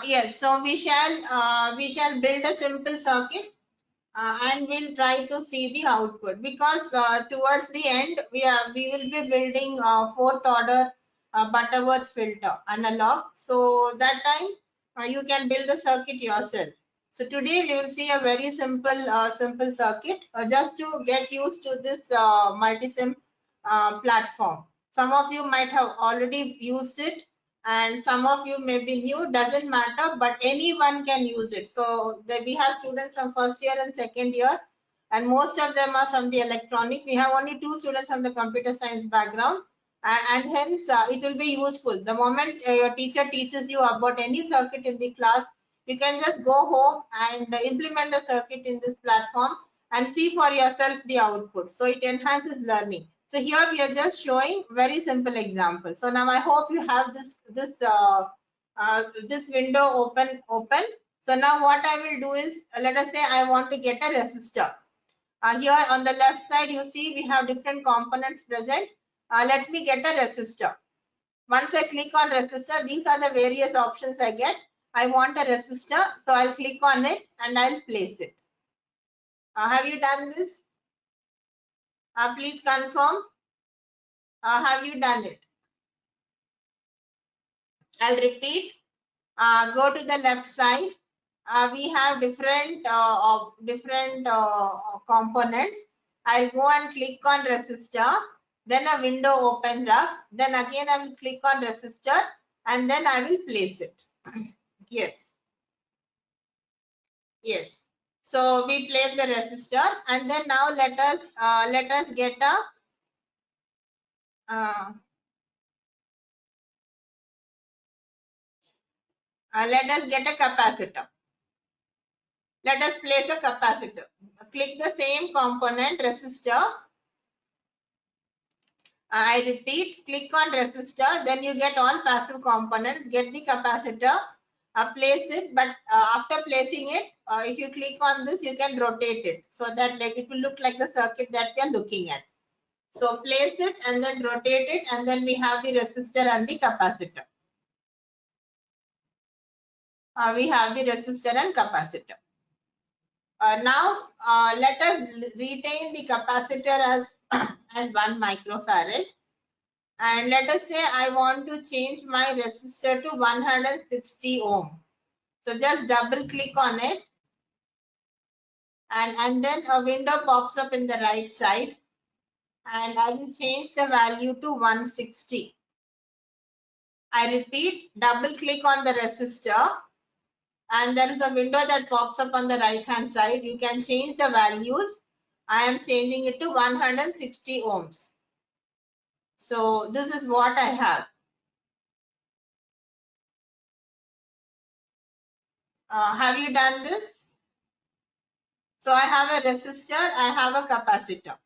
Yes, so we shall build a simple circuit, and we'll try to see the output, because towards the end we will be building fourth order Butterworth filter analog. So that time you can build the circuit yourself. So today we will see a very simple circuit, just to get used to this multisim platform. Some of you might have already used it, and some of you may be new. Doesn't matter, but anyone can use it. So we have students from first year and second year, and most of them are from the electronics. We have only 2 students from the computer science background, and hence it will be useful. The moment your teacher teaches you about any circuit in the class, you can just go home and implement the circuit in this platform and see for yourself the output. So it enhances learning. So here we are just showing very simple example. So now I hope you have this window open. So now what I will do is, let us say I want to get a resistor. Here on the left side you see we have different components present. Let me get a resistor. Once I click on resistor, these are the various options I get. I want a resistor, so I'll click on it and I'll place it. Have you done this? Please confirm. Have you done it? I'll repeat. Go to the left side. We have different components. I'll go and click on resistor. Then a window opens up. Then again I will click on resistor and then I will place it. Yes. Yes. So we place the resistor, and then now let us get a capacitor. Let us place a capacitor. Click the same component, resistor. I repeat, click on resistor, then you get all passive components, get the capacitor, place it, but after placing it, if you click on this, you can rotate it so that like it will look like the circuit that we are looking at. So place it and then rotate it, and then we have the resistor and the capacitor. We have the resistor and capacitor. Now let us retain the capacitor as as 1 microfarad, and let us say I want to change my resistor to 160 ohm. So just double click on it, and then a window pops up in the right side, and I will change the value to 160. I repeat, double click on the resistor, and there is a window that pops up on the right hand side. You can change the values. I am changing it to 160 ohms. So this is what I have. Have you done this? So I have a resistor, I have a capacitor,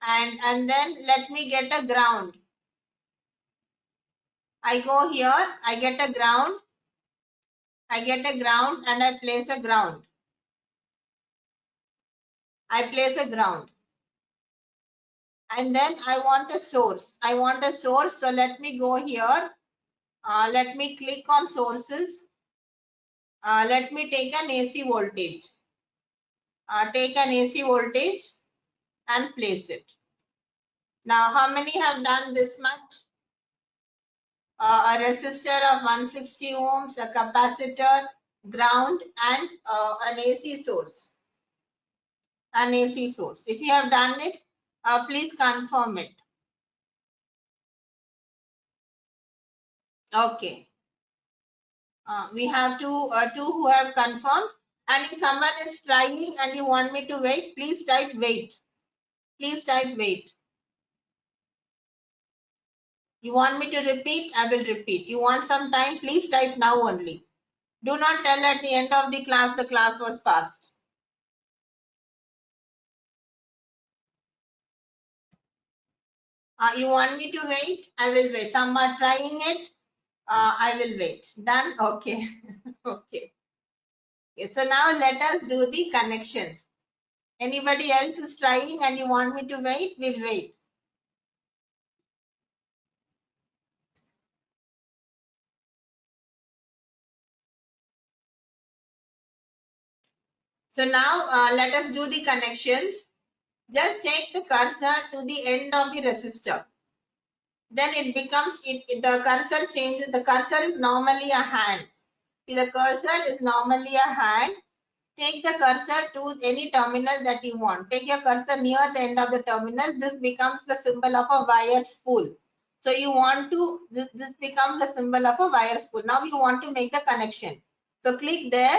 and then let me get a ground. I go here, I get a ground, and I place a ground. I place a ground. And then I want a source. So let me go here. Let me click on sources. Let me take an AC voltage. Take an AC voltage and place it. Now, how many have done this much? A resistor of 160 ohms, a capacitor, ground, and an AC source. An AC source. If you have done it, please confirm it. Okay. We have two who have confirmed. And if someone is trying and you want me to wait, please type wait. Please type wait. You want me to repeat? I will repeat. You want some time? Please type now only. Do not tell at the end of the class was passed. You want me to wait? I will wait. Some are trying it. I will wait. Done? Okay. Okay. So now let us do the connections. Anybody else is trying and you want me to wait? We'll wait. So now let us do the connections. Just take the cursor to the end of the resistor. Then it becomes, the cursor changes. The cursor is normally a hand. The cursor is normally a hand. Take the cursor to any terminal that you want. Take your cursor near the end of the terminal. This becomes the symbol of a wire spool. So you want to, this becomes the symbol of a wire spool. Now you want to make the connection. So click there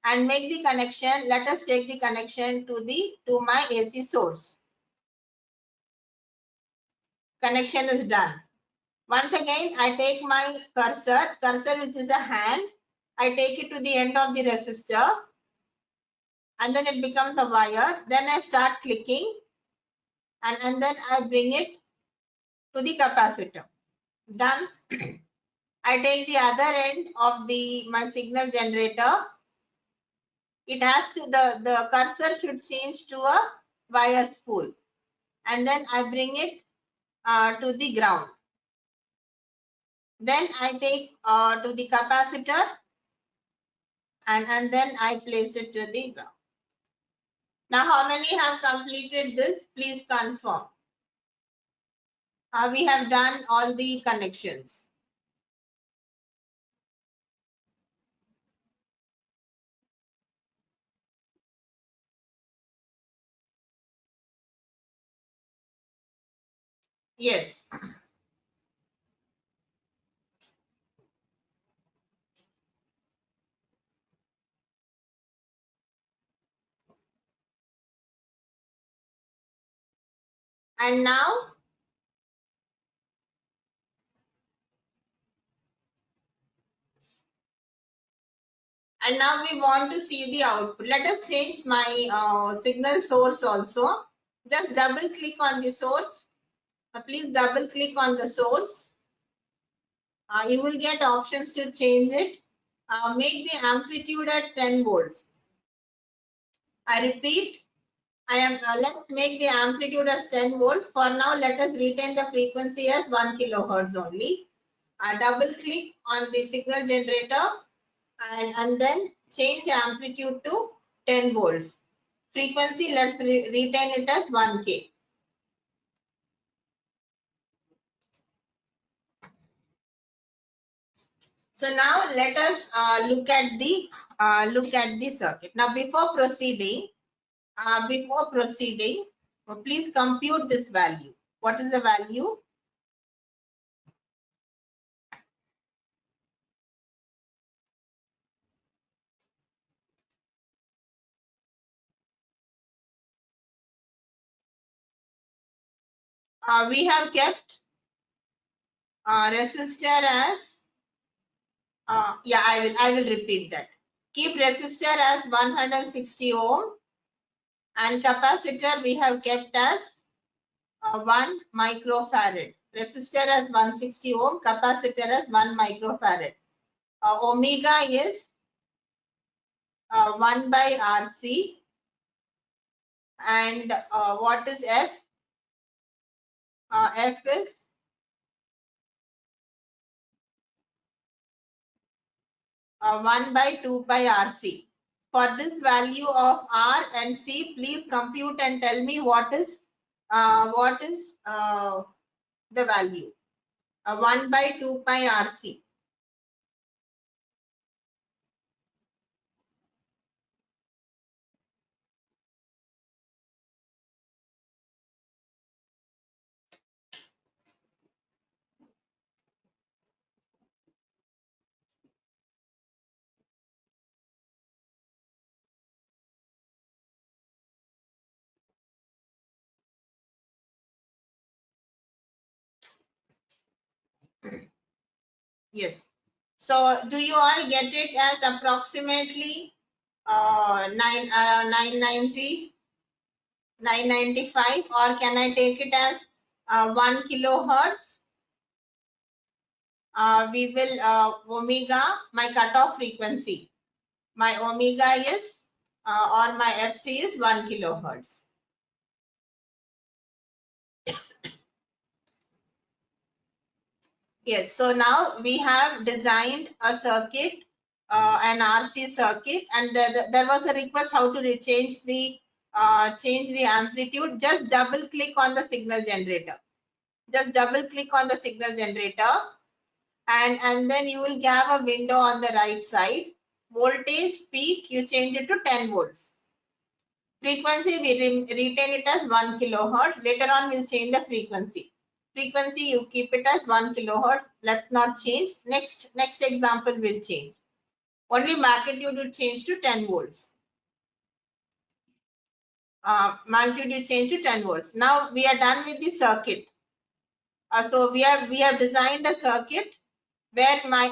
and make the connection. Let us take the connection to my AC source. Connection is done. Once again, I take my cursor which is a hand. I take it to the end of the resistor and then it becomes a wire. Then I start clicking and then I bring it to the capacitor. Done. I take the other end of my signal generator. It has to, the cursor should change to a wire spool and then I bring it to the ground. Then I take to the capacitor and then I place it to the ground. Now, how many have completed this? Please confirm. We have done all the connections. Yes. And now, we want to see the output. Let us change my signal source also. Just double click on the source. Please double click on the source. You will get options to change it. Make the amplitude at 10 volts. I repeat, let's make the amplitude as 10 volts. For now, let us retain the frequency as 1 kilohertz only. Double click on the signal generator and then change the amplitude to 10 volts. Frequency, let's retain it as 1K. So now let us look at the circuit. Now before proceeding, please compute this value. What is the value? We have kept resistor as I will repeat that. Keep resistor as 160 ohm and capacitor we have kept as 1 microfarad. Resistor as 160 ohm, capacitor as 1 microfarad. Omega is 1 by RC. And what is F? F is uh, 1 by 2 pi RC. For this value of R and C, please compute and tell me what is the value. 1 by 2 pi RC. Yes. So do you all get it as approximately 990, 995, or can I take it as 1 kilohertz? We will omega, my cutoff frequency. My omega is or my FC is 1 kilohertz. Yes, so now we have designed a circuit an RC circuit, and there was a request how to change the amplitude. Just double click on the signal generator. Just double click on the signal generator, and then you will have a window on the right side. Voltage peak, you change it to 10 volts. Frequency, we retain it as 1 kilohertz. Later on, we'll change the frequency. Frequency, you keep it as 1 kilohertz. Let's not change. Next example will change. Only magnitude will change to 10 volts. Magnitude will change to 10 volts. Now we are done with the circuit. So we have designed a circuit where my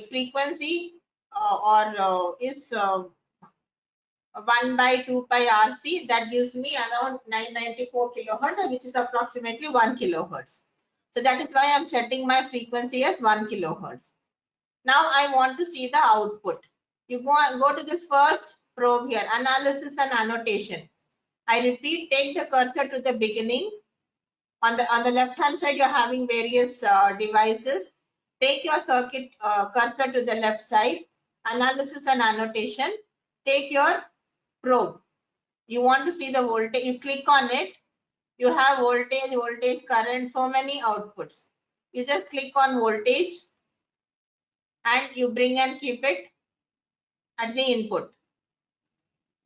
frequency is 1 by 2 pi RC. That gives me around 994 kilohertz, which is approximately 1 kilohertz. So that is why I'm setting my frequency as 1 kilohertz. Now I want to see the output. You go to this first probe here, analysis and annotation. I repeat, take the cursor to the beginning. On the left hand side, you're having various devices. Take your circuit cursor to the left side, analysis and annotation. Take your probe. You want to see the voltage, you click on it. You have voltage, current, so many outputs. You just click on voltage and you bring and keep it at the input.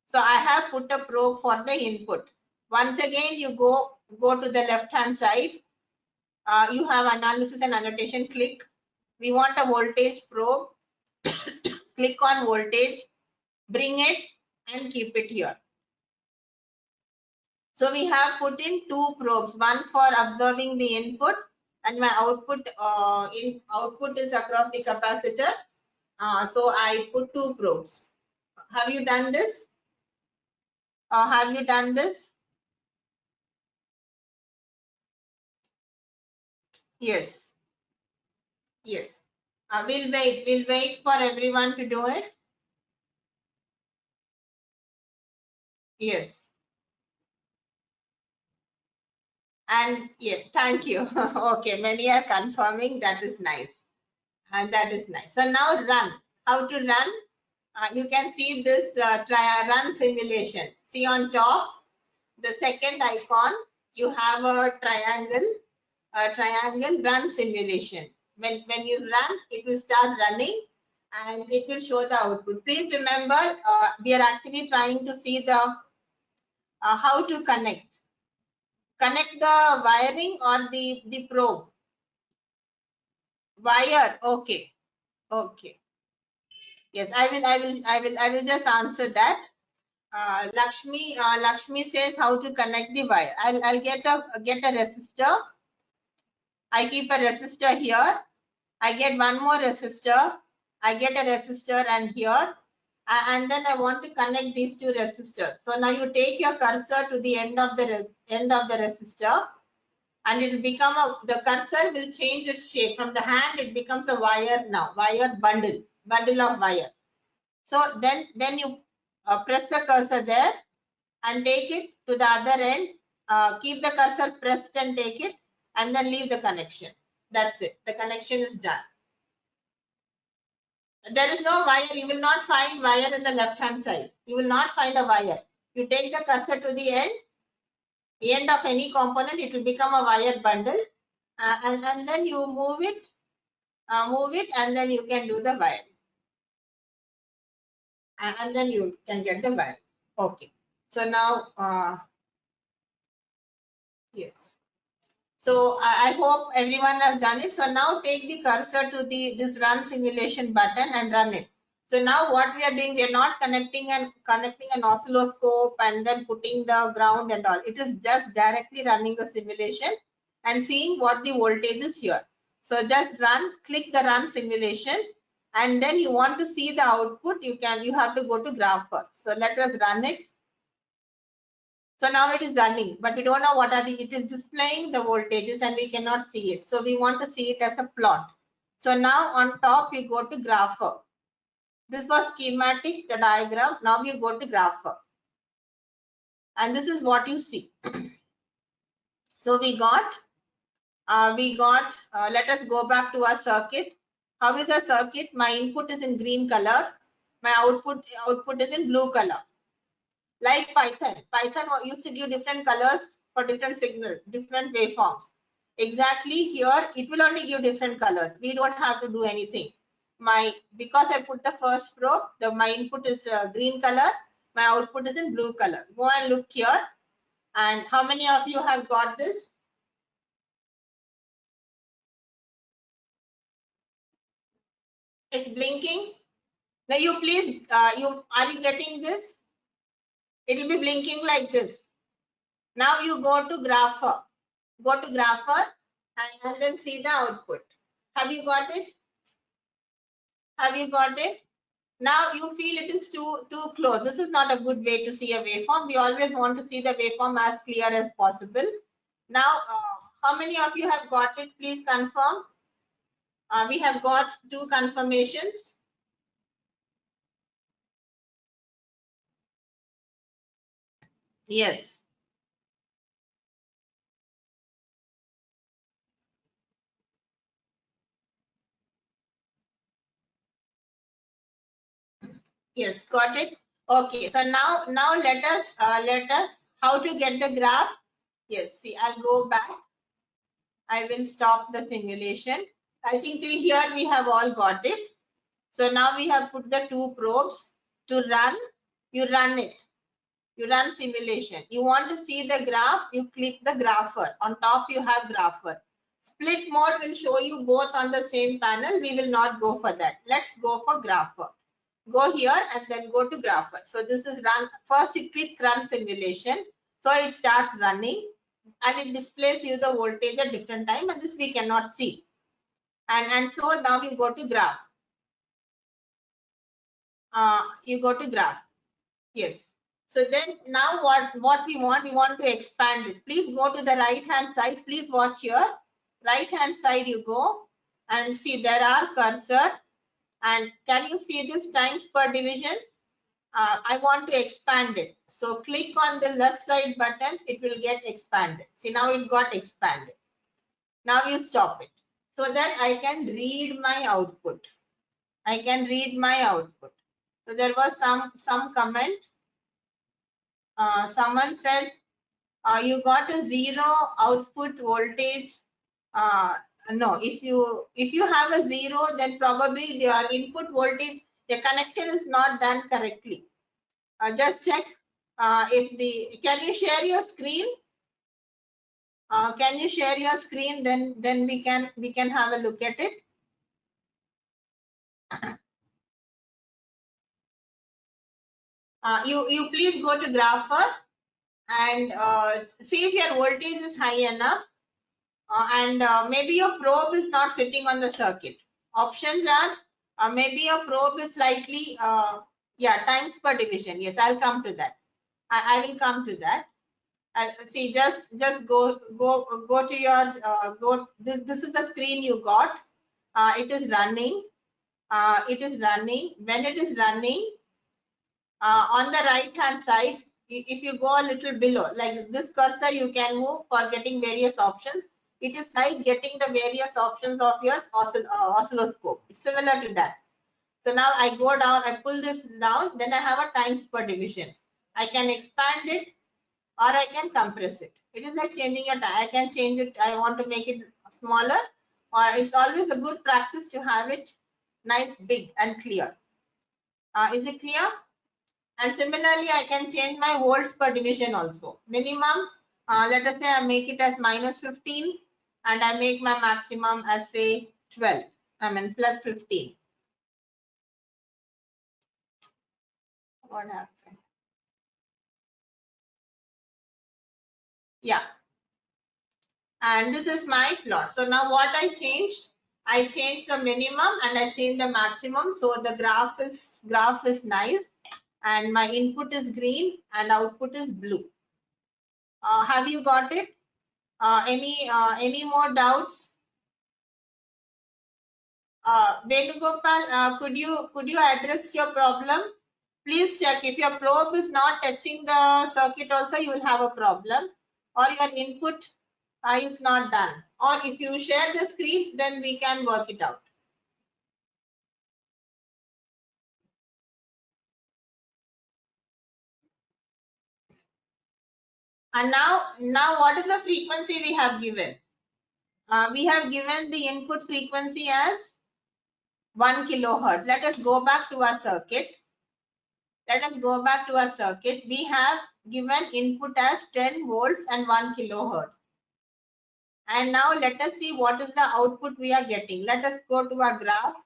So I have put a probe for the input. Once again, you go to the left hand side. You have analysis and annotation, click. We want a voltage probe. Click on voltage, bring it and keep it here. So we have put in two probes, one for observing the input, and my output output is across the capacitor. So I put two probes. Have you done this? Have you done this? Yes. Yes. We'll wait for everyone to do it. Yes. And yes, thank you. Okay, many are confirming. That is nice. And that is nice. So now run. How to run? You can see this run simulation. See on top, the second icon, you have a triangle run simulation. When you run, it will start running and it will show the output. Please remember, we are actually trying to see the how to connect the wiring or the probe. Wire. Okay. Yes, I will just answer that. Lakshmi says how to connect the wire. I'll get a resistor. I keep a resistor here. I get one more resistor. I get a resistor and here. And then I want to connect these two resistors. So now you take your cursor to the end of the resistor, and it will become the cursor will change its shape. From the hand, it becomes a wire now, wire bundle of wire. So then you press the cursor there and take it to the other end. Keep the cursor pressed and take it, and then leave the connection. That's it. The connection is done. There is no wire. You will not find wire in the left hand side. You will not find a wire. You take the cursor to the end of any component, it will become a wire bundle, and then you move it, and then you can do the wire, and then you can get the wire. Okay. So now, yes. So I hope everyone has done it. So now take the cursor to this run simulation button and run it. So now what we are doing, we are not connecting an oscilloscope and then putting the ground and all. It is just directly running the simulation and seeing what the voltage is here. So just click the run simulation, and then you want to see the output. You have to go to Grapher. So let us run it. So now it is running, but we don't know what are it is displaying the voltages and we cannot see it. So we want to see it as a plot. So now on top, you go to Grapher. This was schematic, the diagram. Now you go to Grapher. And this is what you see. So we got, let us go back to our circuit. How is the circuit? My input is in green color. My output is in blue color. Like Python. Python used to give different colors for different signals, different waveforms. Exactly here, it will only give different colors. We don't have to do anything. Because I put the first probe, my input is green color, my output is in blue color. Go and look here. And how many of you have got this? It's blinking. Now you please, are you getting this? It will be blinking like this. Now you go to Grapher. Go to Grapher and then see the output. Have you got it? Have you got it? Now you feel it is too close. This is not a good way to see a waveform. We always want to see the waveform as clear as possible. Now, how many of you have got it? Please confirm. We have got 2 confirmations. Yes. Yes, got it. Okay, so now let us how to get the graph. Yes, see, I'll go back. I will stop the simulation. I think here we have all got it. So now we have put the 2 probes to run. You run it. You run simulation. You want to see the graph, you click the grapher. On top you have grapher. Split mode will show you both on the same panel. We will not go for that. Let's go for grapher. Go here and then go to grapher. So this is run. First you click run simulation. So it starts running and it displays you the voltage at different time, and this we cannot see. And so now you go to graph. You go to graph. Yes. So then now what we want to expand it. Please go to the right hand side. Please watch here. Right hand side you go and see there are cursor, and can you see this times per division? I want to expand it. So click on the left side button, it will get expanded. See, now it got expanded. Now you stop it so that I can read my output. I can read my output. So there was some comment. Someone said you got a 0 output voltage. No, if you have a 0, then probably your input voltage, the connection is not done correctly. Just check can you share your screen? Can you share your screen? Then we can have a look at it. You please go to grapher and see if your voltage is high enough, and maybe your probe is not sitting on the circuit. Options are maybe your probe is slightly times per division. Yes, I'll come to that. I will come to that. See, just go to your this is the screen you got. It is running. It is running. When it is running, on the right hand side, if you go a little below, like this cursor, you can move for getting various options. It is like getting the various options of your oscilloscope. It's similar to that. So now I go down, I pull this down, then I have a times per division. I can expand it or I can compress it. It is like changing a time. I can change it. I want to make it smaller, or it's always a good practice to have it nice, big and clear. Is it clear? And similarly, I can change my volts per division also. Minimum, let us say I make it as -15 and I make my maximum as say 12. I mean plus 15. What happened? Yeah. And this is my plot. So now what I changed the minimum and I changed the maximum. So the graph is nice, and my input is green and output is blue. Have you got it? Any more doubts? Venugopal, could you address your problem? Please check if your probe is not touching the circuit also, you will have a problem, or your input is not done. Or if you share the screen, then we can work it out. And now what is the frequency we have given? We have given the input frequency as 1 kilohertz. Let us go back to our circuit. Let us go back to our circuit. We have given input as 10 volts and 1 kilohertz. And now let us see what is the output we are getting. Let us go to our graph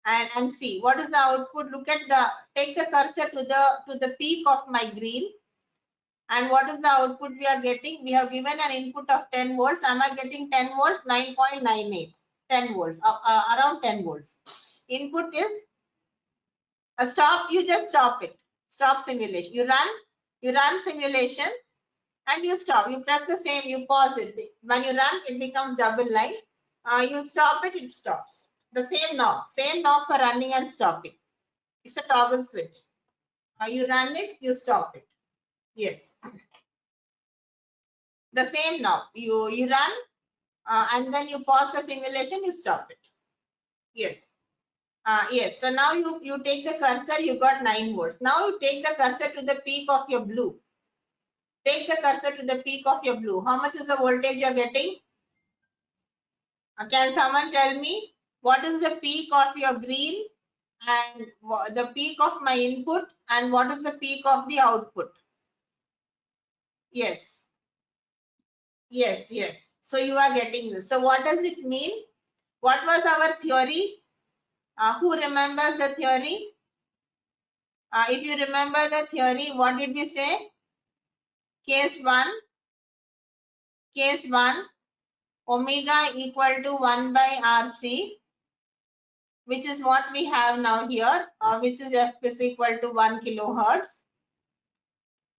and see what is the output. Look at take the cursor to the peak of my green. And what is the output we are getting? We have given an input of 10 volts. Am I getting 10 volts? 9.98. 10 volts, around 10 volts. Input is a stop. You just stop it. Stop simulation. You run simulation and you stop. You press the same, you pause it. When you run, it becomes double line. You stop it, it stops. The same knob for running and stopping. It's a toggle switch. You run it, you stop it. Yes. The same knob. You run and then you pause the simulation, you stop it. Yes. Yes. So now you take the cursor, you got 9 volts. Now you take the cursor to the peak of your blue. Take the cursor to the peak of your blue. How much is the voltage you're getting? Can someone tell me what is the peak of your green and the peak of my input and what is the peak of the output? Yes. Yes, yes. So you are getting this. So what does it mean? What was our theory? Who remembers the theory? If you remember the theory, what did we say? Case 1, omega equal to 1 by RC, which is what we have now here, which is F is equal to 1 kilohertz.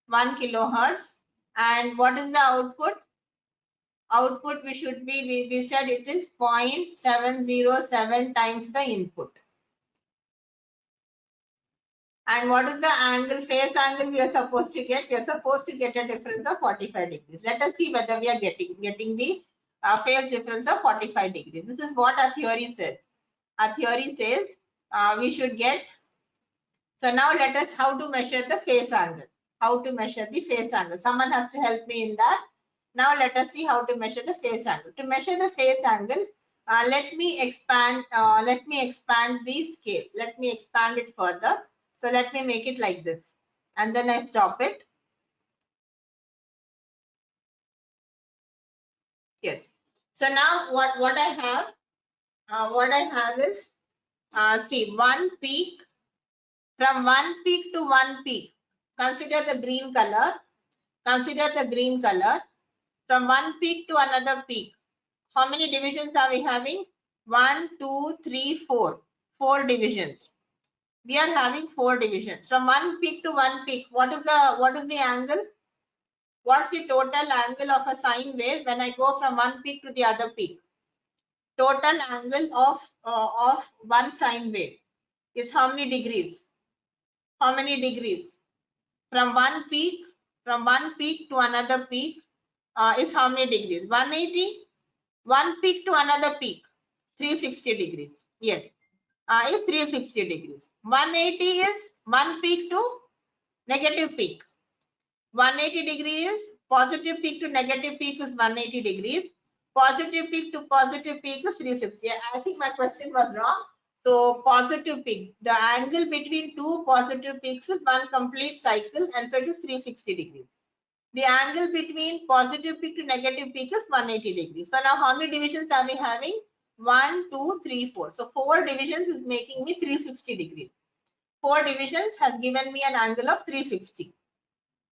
1 kilohertz. And what is the output? Output we said it is 0.707 times the input. And what is the angle, phase angle we are supposed to get? We are supposed to get a difference of 45 degrees. Let us see whether we are getting the phase difference of 45 degrees. This is what our theory says. Our theory says we should get. So now let us how to measure the phase angle. How to measure the phase angle. Someone has to help me in that. Now let us see how to measure the phase angle. To measure the phase angle, let me expand the scale. Let me expand it further. So let me make it like this. And then I stop it. Yes. So now what I have is see one peak. From one peak to one peak. Consider the green color. Consider the green color. From one peak to another peak. How many divisions are we having? 1, 2, 3, 4. 4 divisions. We are having 4 divisions. From one peak to one peak, what is the angle? What's the total angle of a sine wave when I go from one peak to the other peak? Total angle of one sine wave is how many degrees? How many degrees? From one peak to another peak is how many degrees? 180. One peak to another peak, 360 degrees. Yes, is 360 degrees. 180 is one peak to negative peak. 180 degrees, positive peak to negative peak is 180 degrees. Positive peak to positive peak is 360. I think my question was wrong. So positive peak, the angle between two positive peaks is one complete cycle, and so it is 360 degrees. The angle between positive peak to negative peak is 180 degrees. So now how many divisions are we having? 1, 2, 3, 4. So 4 divisions is making me 360 degrees. 4 divisions has given me an angle of 360.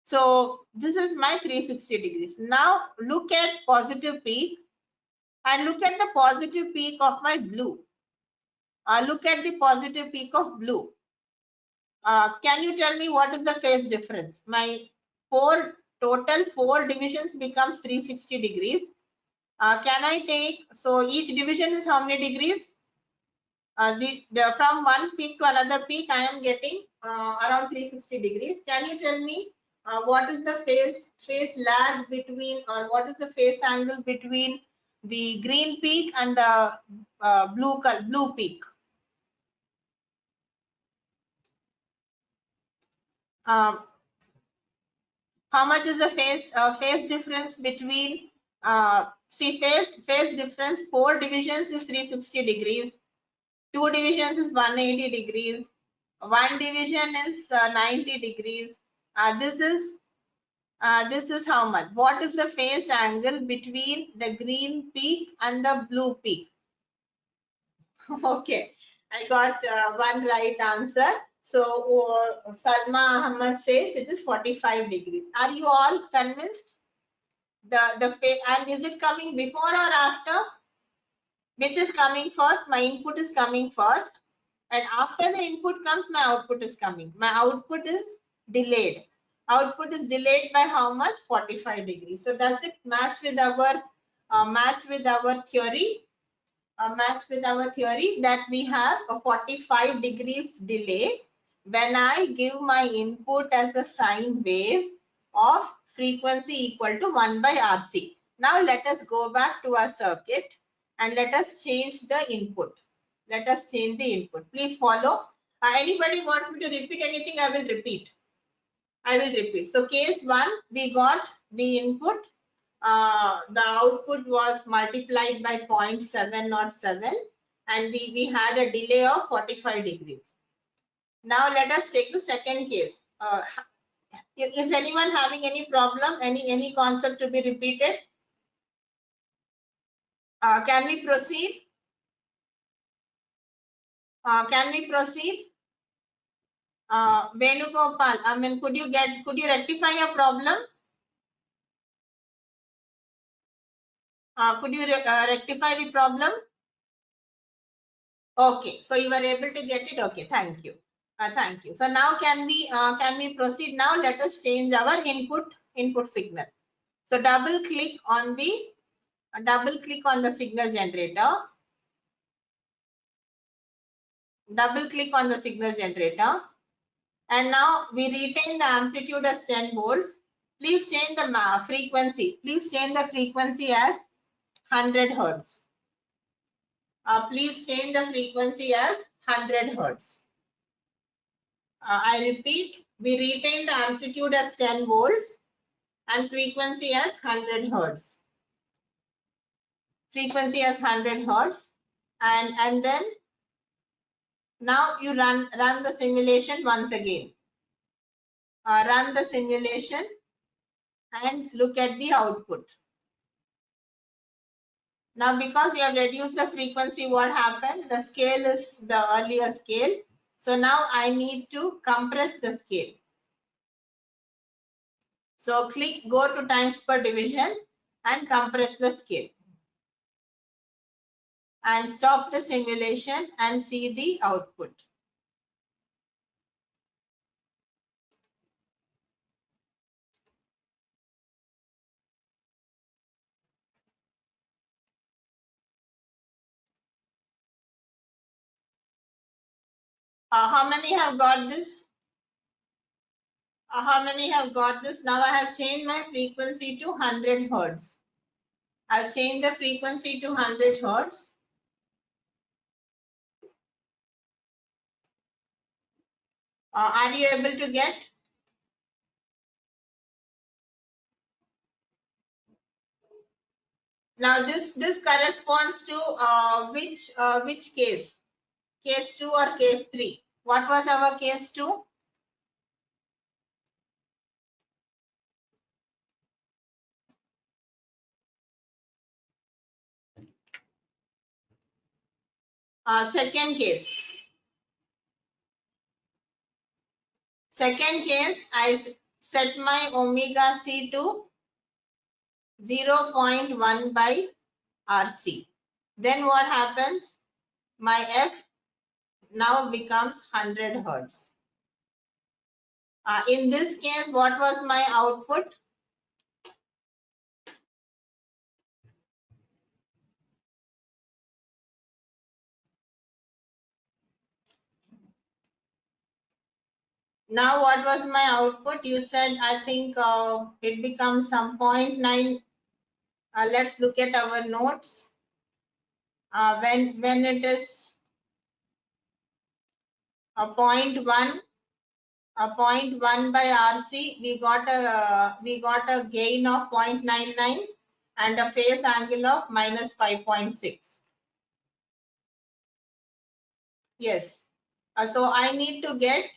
So this is my 360 degrees. Now look at positive peak and look at the positive peak of my blue. Look at the positive peak of blue. Can you tell me what is the phase difference? My total 4 divisions becomes 360 degrees. Can I take, so each division is how many degrees? From one peak to another peak, I am getting around 360 degrees. Can you tell me what is the phase lag between, or what is the phase angle between the green peak and the blue peak? How much is the phase difference between, see phase difference, 4 divisions is 360 degrees, 2 divisions is 180 degrees, 1 division is 90 degrees. This is how much? What is the phase angle between the green peak and the blue peak? Okay, I got one right answer. So Salma Ahmad says it is 45 degrees. Are you all convinced? The phase, and is it coming before or after? Which is coming first? My input is coming first, and after the input comes, my output is coming. My output is delayed. Output is delayed by how much? 45 degrees. So does it match with our theory? Match with our theory that we have a 45 degrees delay when I give my input as a sine wave of frequency equal to 1 by RC. Now let us go back to our circuit and let us change the input. Let us change the input. Please follow. Anybody wants me to repeat anything? I will repeat. So case 1, we got the input. The output was multiplied by 0.707 and we had a delay of 45 degrees. Now let us take the second case. Is anyone having any problem? Any concept to be repeated? Can we proceed? Venugopal, I mean, could you rectify your problem? Could you rectify the problem? Okay, so you were able to get it. Okay, thank you. Thank you. So now can we proceed? Now let us change our input signal. So double click on the signal generator. Double click on the signal generator, and now we retain the amplitude as 10 volts. Please change the frequency. Please change the frequency as 100 hertz. Please change the frequency as 100 hertz. I repeat, we retain the amplitude as 10 volts and frequency as 100 hertz. Frequency as 100 hertz, and then now you run the simulation once again. Run the simulation and look at the output. Now because we have reduced the frequency, what happened? The scale is the earlier scale. So now I need to compress the scale. So go to times per division and compress the scale. And stop the simulation and see the output. How many have got this? How many have got this? Now I have changed my frequency to 100 hertz. I've changed the frequency to 100 hertz. Are you able to get? Now this corresponds to which case? Case 2 or case 3? What was our case 2? Second case. Second case, I set my omega c to 0.1 by RC. Then what happens? My F now becomes 100 hertz. In this case, what was my output? Now what was my output? You said, I think it becomes some 0.9. Let's look at our notes. When it is a 0.1, 0.1 by RC, we got a gain of 0.99 and a phase angle of minus 5.6. Yes. So I need to get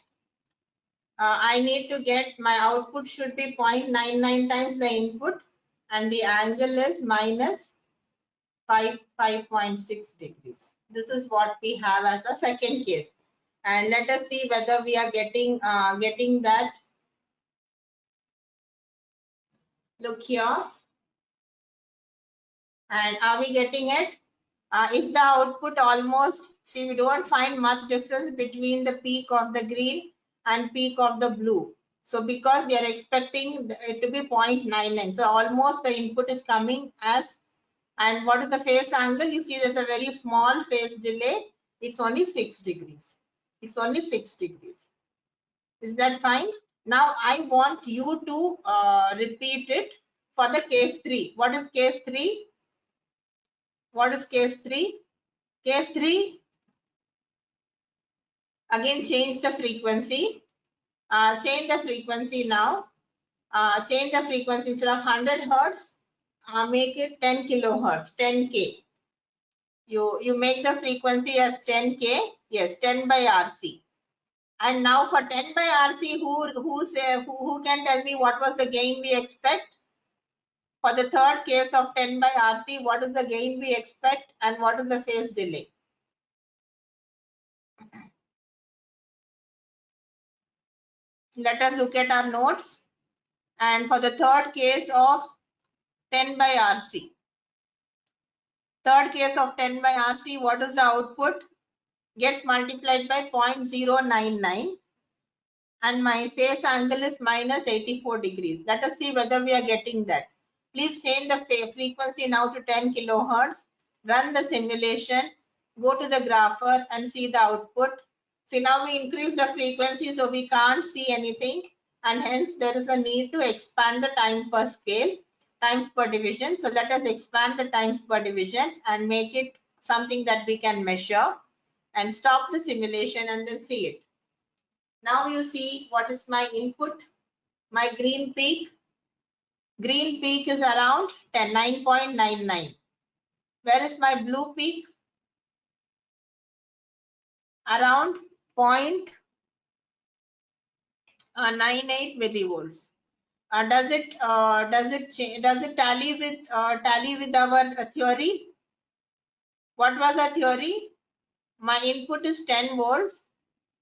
my output should be 0.99 times the input, and the angle is minus 5.6 degrees. This is what we have as a second case. And let us see whether we are getting that. Look here. And are we getting it? Is the output almost, see, we don't find much difference between the peak of the green and peak of the blue. So because we are expecting it to be 0.99, so almost the input is coming as, and what is the phase angle? You see there's a very small phase delay. It's only 6 degrees. It's only 6 degrees. Is that fine? Now I want you to repeat it for the case 3. What is case 3? What is case 3? Case 3, again change the frequency. Change the frequency now. Change the frequency instead of 100 hertz. Make it 10 kilohertz, 10K. You make the frequency as 10K. Yes, 10 by RC. And now for 10 by RC, who can tell me what was the gain we expect? For the third case of 10 by RC, what is the gain we expect and what is the phase delay? Let us look at our notes. And for the third case of 10 by RC. Third case of 10 by RC, what is the output? Gets multiplied by 0.099 and my phase angle is minus 84 degrees. Let us see whether we are getting that. Please change the frequency now to 10 kilohertz. Run the simulation. Go to the grapher and see the output. See, now we increase the frequency so we can't see anything, and hence there is a need to expand the time per scale, times per division. So let us expand the times per division and make it something that we can measure, and stop the simulation and then see it. Now you see what is my input. My green peak. Green peak is around 9.99. Where is my blue peak? Around 0.98 millivolts. Does it tally with our theory? What was the theory? My input is 10 volts.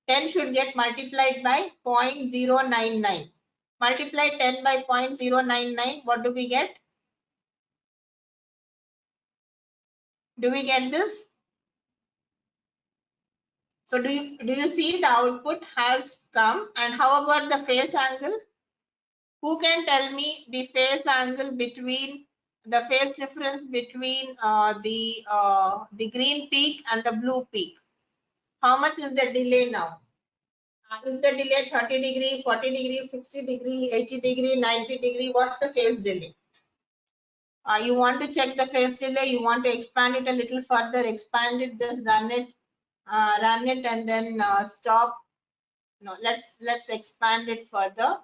10 should get multiplied by 0.099. Multiply 10 by 0.099. What do we get? Do we get this? So do you see the output has come? And how about the phase angle? Who can tell me the phase angle between the phase difference between the green peak and the blue peak? How much is the delay now? Is the delay 30 degree, 40 degree, 60 degree, 80 degree, 90 degree? What's the phase delay? You want to check the phase delay, you want to expand it a little further, expand it, just run it and then stop. No, let's expand it further,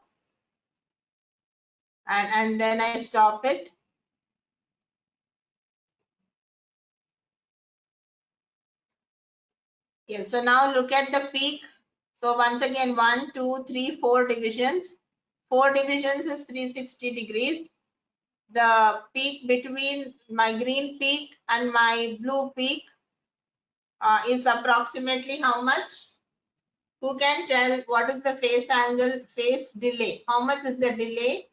and then I stop it. Yes, so now look at the peak. So once again, 1, 2, 3, 4 divisions. 4 divisions is 360 degrees. The peak between my green peak and my blue peak is approximately how much? Who can tell what is the phase angle, phase delay? How much is the delay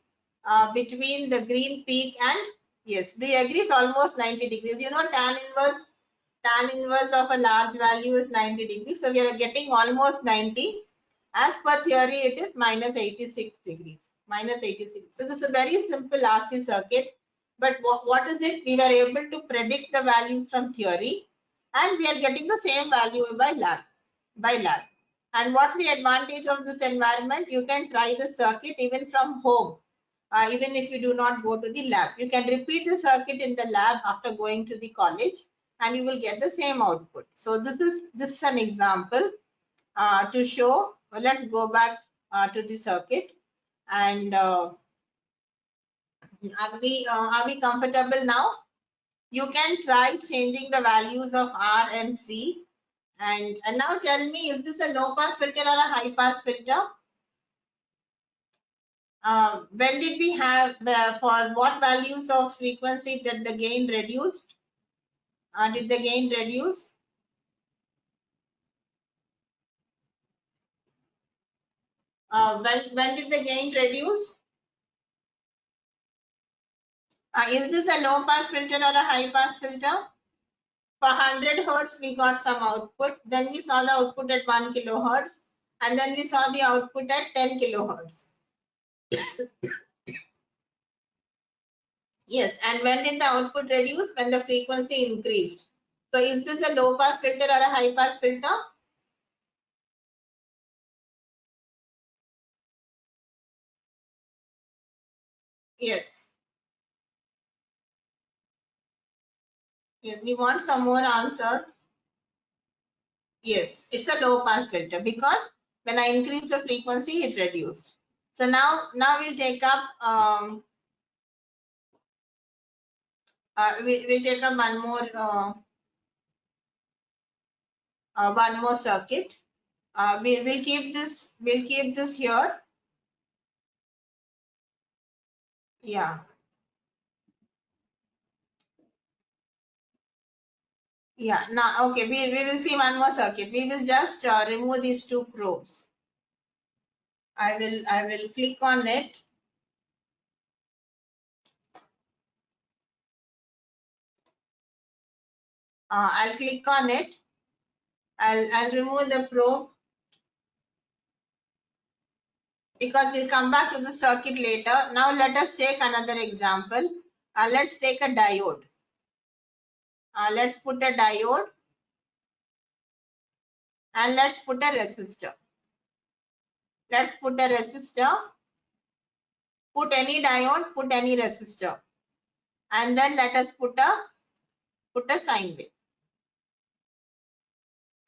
between the green peak and, yes, do you agree? It's almost 90 degrees. You know, tan inverse of a large value is 90 degrees. So we are getting almost 90. As per theory, it is minus 86 degrees. Minus 86. So this is a very simple RC circuit. But what is it? We were able to predict the values from theory, and we are getting the same value by lab. And what's the advantage of this environment? You can try the circuit even from home, even if you do not go to the lab. You can repeat the circuit in the lab after going to the college, and you will get the same output. So this is an example to show. Well, let's go back to the circuit. And are we comfortable now? You can try changing the values of R and C. And now tell me, is this a low pass filter or a high pass filter? When did we have, for what values of frequency did the gain reduced? Did the gain reduce? When did the gain reduce? Is this a low pass filter or a high pass filter? For 100 hertz, we got some output. Then we saw the output at 1 kilohertz. And then we saw the output at 10 kilohertz. Yes, and when did the output reduce? When the frequency increased. So is this a low pass filter or a high pass filter? Yes. Yes, we want some more answers. Yes, it's a low pass filter because when I increase the frequency, it reduced. So now we'll take up we'll take up one more circuit. We'll keep this here. Yeah. Yeah. Now, okay, we will see one more circuit. We will just remove these two probes. I will click on it. I'll click on it. I'll remove the probe because we'll come back to the circuit later. Now let us take another example. Let's take a diode. Let's put a diode and let's put a resistor. Let's put a resistor. Put any diode, put any resistor, and then let us put a sine wave,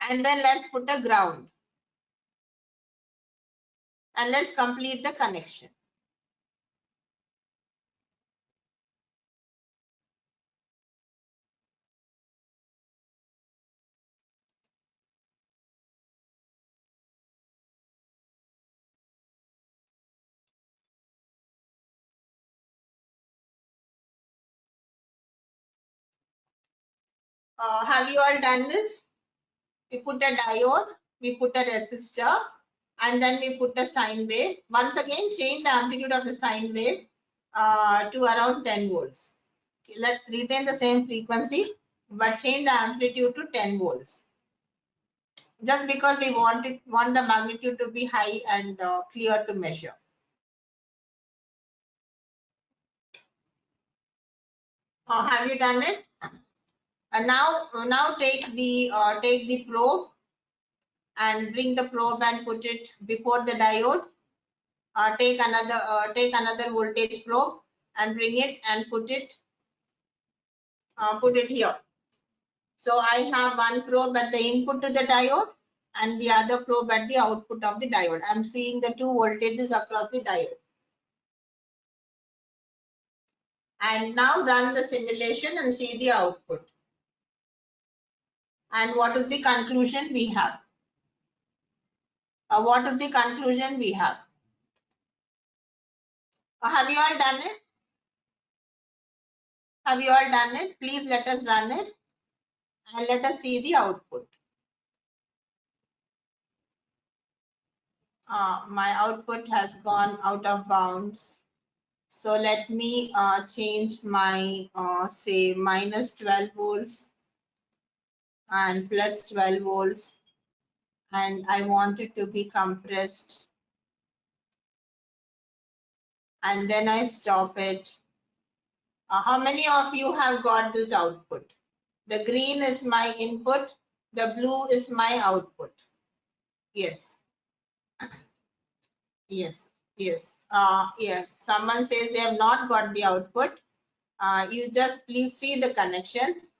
and then let's put a ground, and let's complete the connection. Have you all done this? We put a diode, we put a resistor, and then we put a sine wave. Once again, change the amplitude of the sine wave to around 10 volts. Okay, let's retain the same frequency, but change the amplitude to 10 volts. Just because we want the magnitude to be high and clear to measure. Have you done it? And now take the probe and bring the probe and put it before the diode. Take another voltage probe and bring it and put it here. So I have one probe at the input to the diode and the other probe at the output of the diode. I'm seeing the two voltages across the diode. And now run the simulation and see the output. And what is the conclusion we have? What is the conclusion we have? Have you all done it? Have you all done it? Please let us run it and let us see the output. My output has gone out of bounds. So let me change my say minus 12 volts and plus 12 volts, and I want it to be compressed, and then I stop it. How many of you have got this output? The green is my input, the blue is my output. Yes. Yes. Yes. Yes. Someone says they have not got the output. You just please see the connections.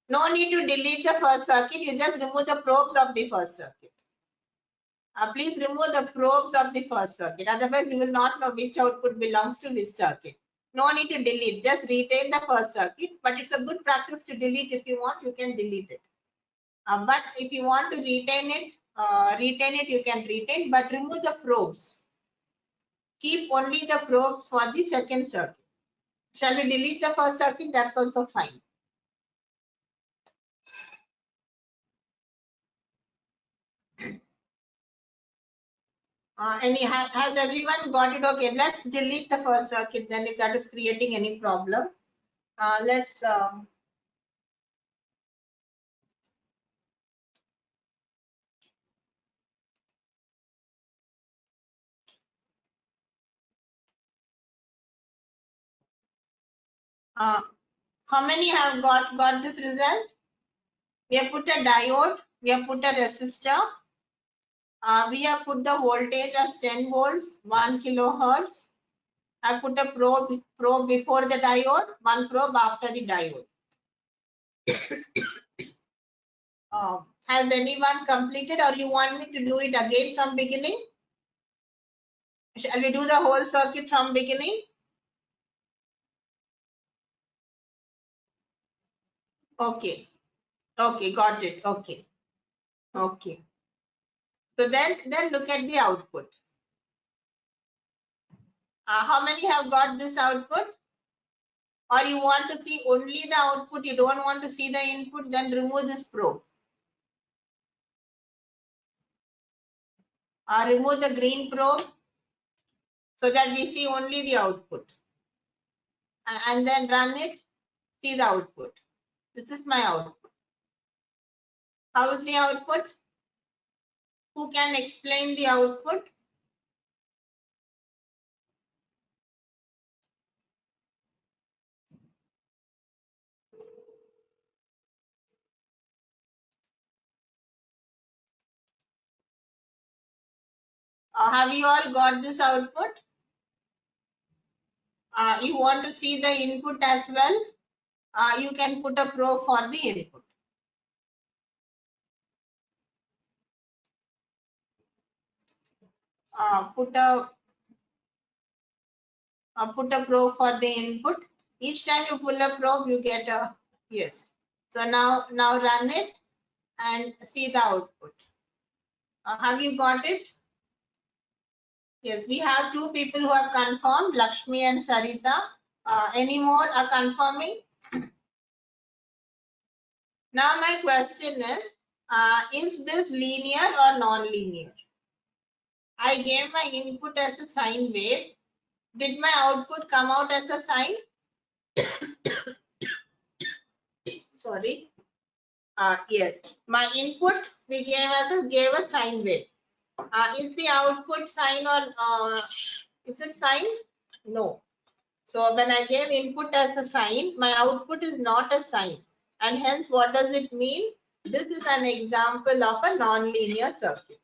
No need to delete the first circuit. You just remove the probes of the first circuit. Please remove the probes of the first circuit. Otherwise, you will not know which output belongs to which circuit. No need to delete. Just retain the first circuit. But it's a good practice to delete. If you want, you can delete it. But if you want to retain it, you can retain. But remove the probes. Keep only the probes for the second circuit. Shall we delete the first circuit? That's also fine. Has everyone got it? Okay, let's delete the first circuit then if that is creating any problem. Let's how many have got this result? We have put a diode, we have put a resistor, we have put the voltage as 10 volts, 1 kilohertz. I put a probe before the diode, one probe after the diode. Has anyone completed, or you want me to do it again from beginning? Shall we do the whole circuit from beginning? Okay. Okay, got it. Okay. Okay. So then look at the output. How many have got this output? Or you want to see only the output, you don't want to see the input, then remove this probe. Remove the green probe so that we see only the output. And then run it, see the output. This is my output. How is the output? Who can explain the output? Have you all got this output? You want to see the input as well? You can put a probe for the input. Put a probe for the input. Each time you pull a probe, you get a yes. So now run it and see the output. Have you got it? Yes, we have two people who have confirmed, Lakshmi and Sarita. Any more are confirming? Now my question is this linear or non-linear? I gave my input as a sine wave. Did my output come out as a sine? Sorry. Yes, my input we gave a sine wave. Is the output sine or is it sine? No. So when I gave input as a sine, my output is not a sine. And hence, what does it mean? This is an example of a non-linear circuit.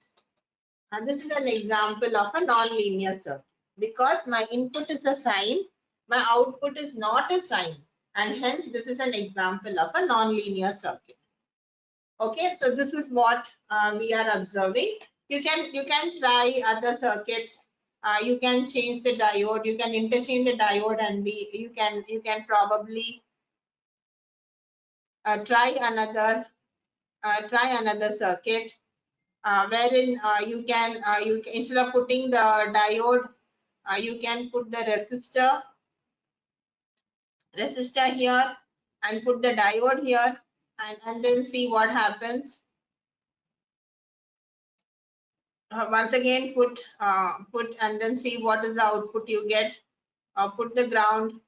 And this is an example of a non-linear circuit. Because my input is a sine, my output is not a sine. And hence, this is an example of a non-linear circuit. Okay, so this is what we are observing. You can try other circuits. You can change the diode. You can interchange the diode, and you can probably try another circuit wherein you can instead of putting the diode, you can put the resistor here and put the diode here, and then see what happens. Once again put and then see what is the output you get. Put the ground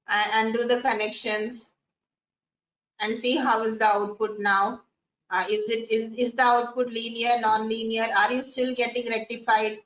and do the connections and see how is the output now. Is the output linear, non-linear? Are you still getting rectified?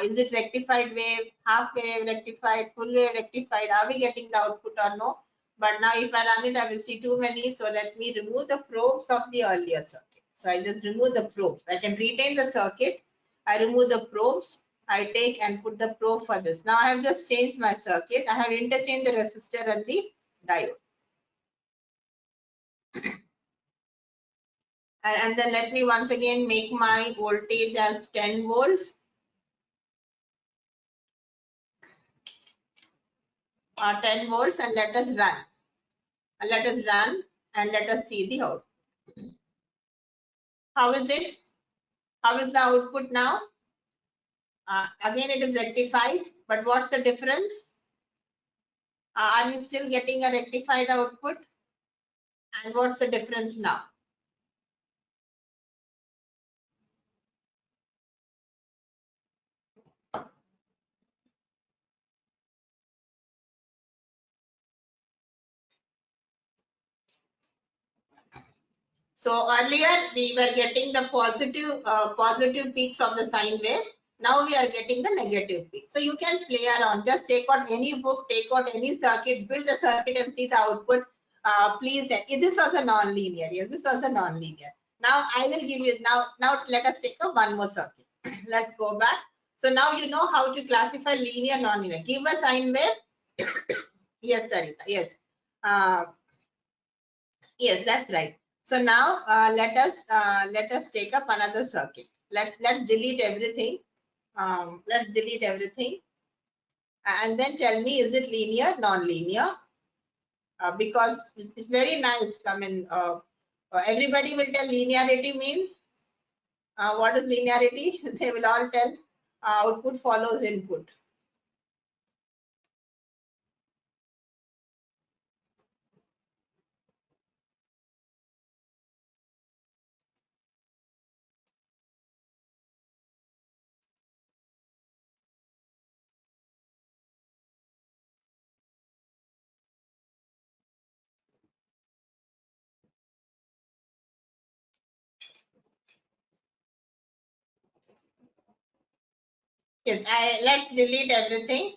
Is it rectified wave, half wave rectified, full wave rectified? Are we getting the output or no? But now if I run it, I will see too many. So let me remove the probes of the earlier circuit. So I just remove the probes. I can retain the circuit. I remove the probes. I take and put the probe for this. Now I have just changed my circuit. I have interchanged the resistor and the diode. And then let me once again make my voltage as 10 volts. 10 volts, and let us run. Let us run and let us see the output. How is it? How is the output now? Again, it is rectified, but what's the difference? Are we still getting a rectified output? And what's the difference now? So earlier we were getting the positive peaks of the sine wave. Now we are getting the negative peak. So you can play around. Just take out any book, take out any circuit, build the circuit and see the output. Please, this was a non-linear. Yes, this was a non-linear. Now I will give you now. Let us take up one more circuit. Let's go back. So now you know how to classify linear, non-linear. Give a sine wave. Yes, Sarita. Yes. Yes, that's right. So now let us take up another circuit. Let's delete everything. Let's delete everything, and then tell me, is it linear, non-linear? Because it's very nice. I mean, everybody will tell linearity means what is linearity? They will all tell output follows input. Yes, let's delete everything.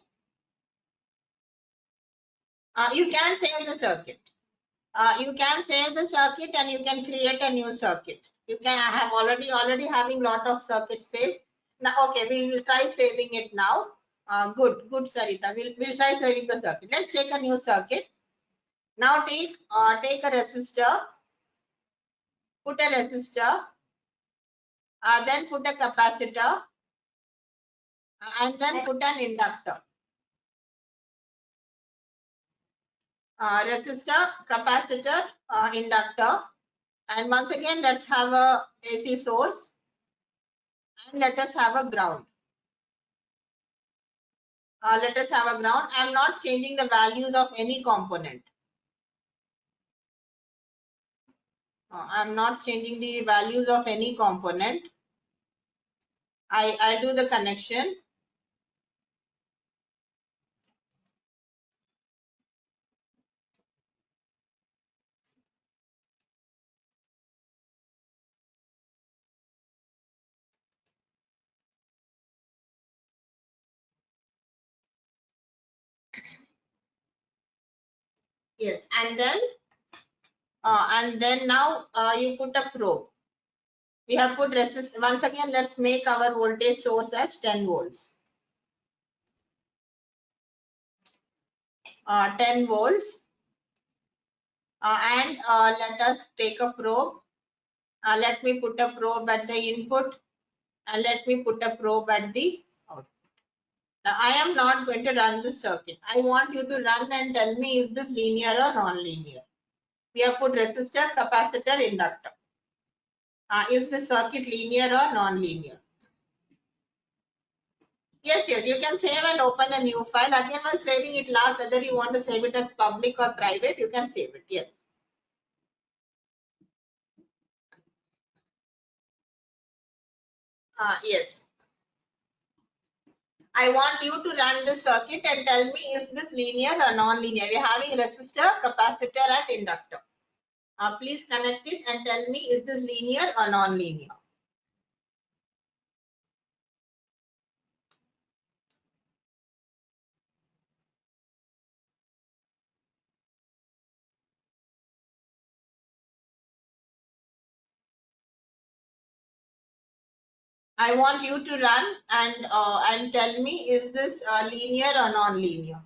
You can save the circuit. You can save the circuit and you can create a new circuit. You can have already having lot of circuits saved. Now, okay, we will try saving it now. Good, Sarita. We'll try saving the circuit. Let's take a new circuit. Now take a resistor, put a resistor, then put a capacitor, and then put an inductor. Resistor, capacitor, inductor, and once again let's have a AC source, and let us have a ground. Let us have a ground. I am not changing the values of any component. I am not changing the values of any component. I do the connection. Yes, and then now you put a probe. We have put resist. Once again, let's make our voltage source as 10 volts. 10 volts. And let us take a probe. Let me put a probe at the input, and let me put a probe at the output. Now, I am not going to run this circuit. I want you to run and tell me, is this linear or non-linear? We have put resistor, capacitor, inductor. Is the circuit linear or non-linear? Yes, you can save and open a new file. Again, while saving it last, whether you want to save it as public or private, you can save it. Yes. Yes. I want you to run the circuit and tell me, is this linear or non-linear? We're having resistor, capacitor, and inductor. Please connect it and tell me, is this linear or non-linear? I want you to run and tell me, is this linear or non-linear?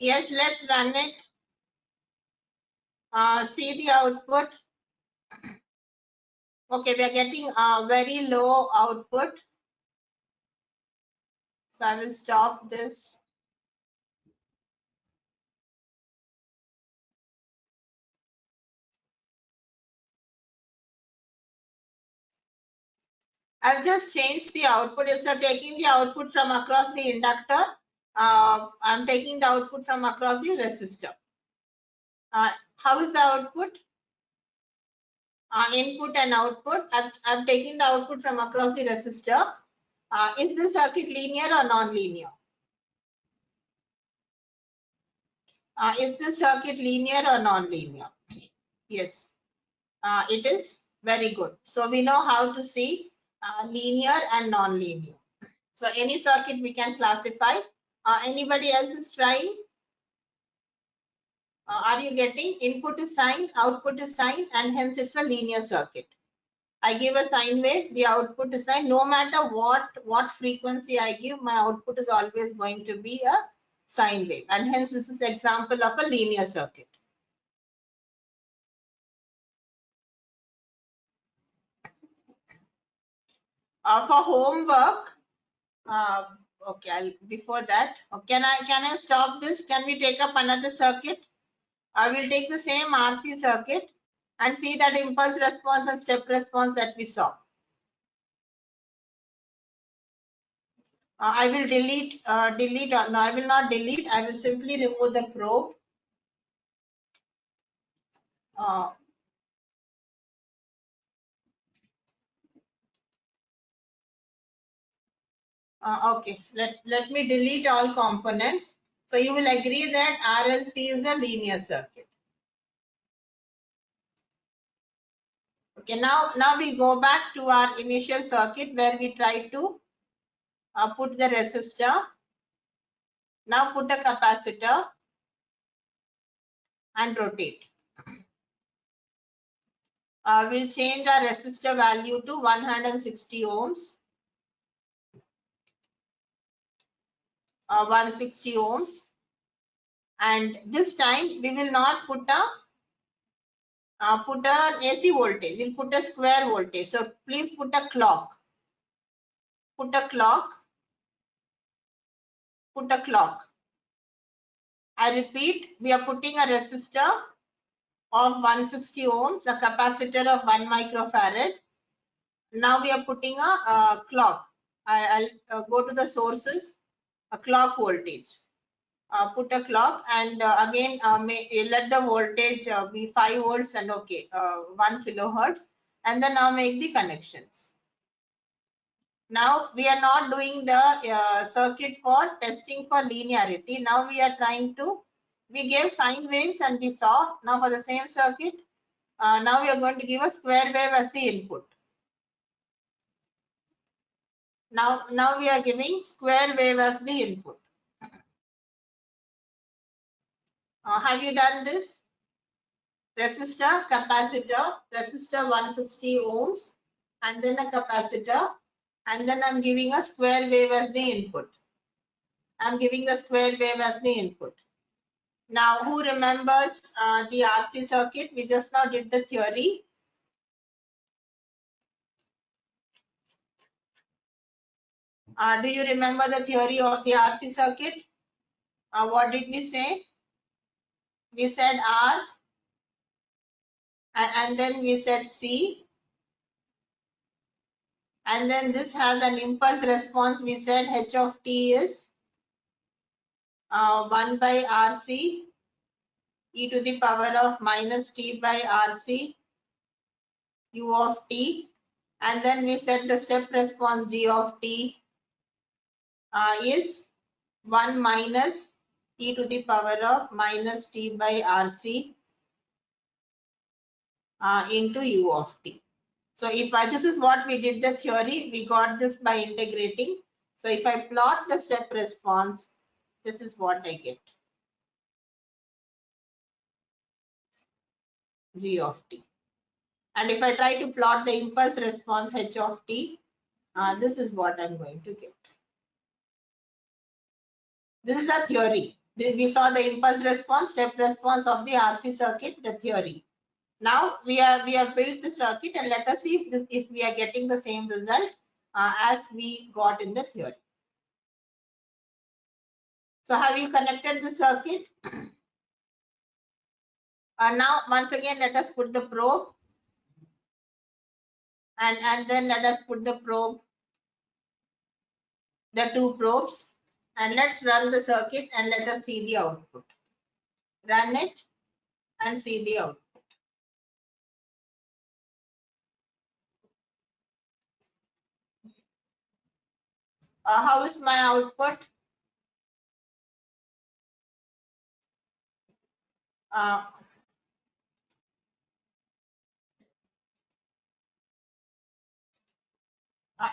Yes, let's run it. See the output. Okay, we are getting a very low output. So I will stop this. I've just changed the output. Instead of taking the output from across the inductor, I'm taking the output from across the resistor. How is the output? Input and output. I'm taking the output from across the resistor. Is the circuit linear or non-linear? Is the circuit linear or non-linear? Yes, it is very good. So we know how to see linear and non-linear. So any circuit we can classify. Anybody else is trying? Are you getting input is sine, output is sine, and hence it's a linear circuit. I give a sine wave, the output is sine. No matter what frequency I give, my output is always going to be a sine wave, and hence this is example of a linear circuit. For homework, okay, before that, can I stop this? Can we take up another circuit? I will take the same RC circuit and see that impulse response and step response that we saw. I will delete, no, I will not delete. I will simply remove the probe. Okay, let me delete all components. So you will agree that RLC is a linear circuit. Okay, now we'll go back to our initial circuit where we try to put the resistor. Now put a capacitor and rotate. We'll change our resistor value to 160 ohms. 160 ohms. And this time we will not put an AC voltage. We'll put a square voltage. So please put a clock. Put a clock. Put a clock. I repeat, we are putting a resistor of 160 ohms, a capacitor of 1 microfarad. Now we are putting a clock. I'll go to the sources, a clock voltage. Put a clock, and again let the voltage be 5 volts and okay, 1 kilohertz, and then now make the connections. Now we are not doing the circuit for testing for linearity. Now we are trying to, we gave sine waves and we saw. Now for the same circuit, now we are going to give a square wave as the input. Now we are giving square wave as the input. Have you done this? Resistor, capacitor, resistor 160 ohms, and then a capacitor, and then I'm giving a square wave as the input. I'm giving the square wave as the input. Now, who remembers the RC circuit? We just now did the theory. Do you remember the theory of the RC circuit? What did we say? We said R, and then we said C, and then this has an impulse response. We said H of t is 1 by RC e to the power of minus t by RC u of t, and then we said the step response g of t is 1 minus e to the power of minus t by RC into u of t. So if this is what we did the theory, we got this by integrating. So if I plot the step response, this is what I get. G of t. And if I try to plot the impulse response h of t, this is what I'm going to get. This is a theory. We saw the impulse response, step response of the RC circuit, the theory. Now we have built the circuit, and let us see if we are getting the same result as we got in the theory. So have you connected the circuit? Now once again let us put the probe, and then let us put the probe, the two probes, and let's run the circuit and let us see the output. Run it and see the output. How is my output?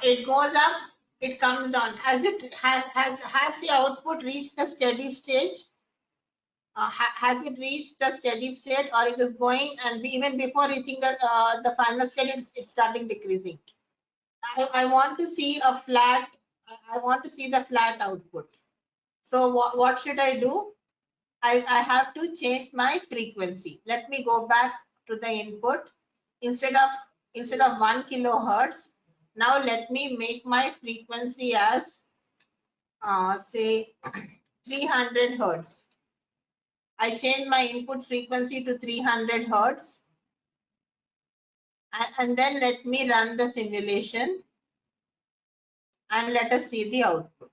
It goes up, it comes down. Has the output reached the steady state? Has it reached the steady state, or it is going, and even before reaching the final state, it's starting decreasing? I want to see a flat. I want to see the flat output. So what should I do? I have to change my frequency. Let me go back to the input. Instead of 1 kilohertz, now let me make my frequency as say 300 hertz. I change my input frequency to 300 hertz, and then let me run the simulation and let us see the output.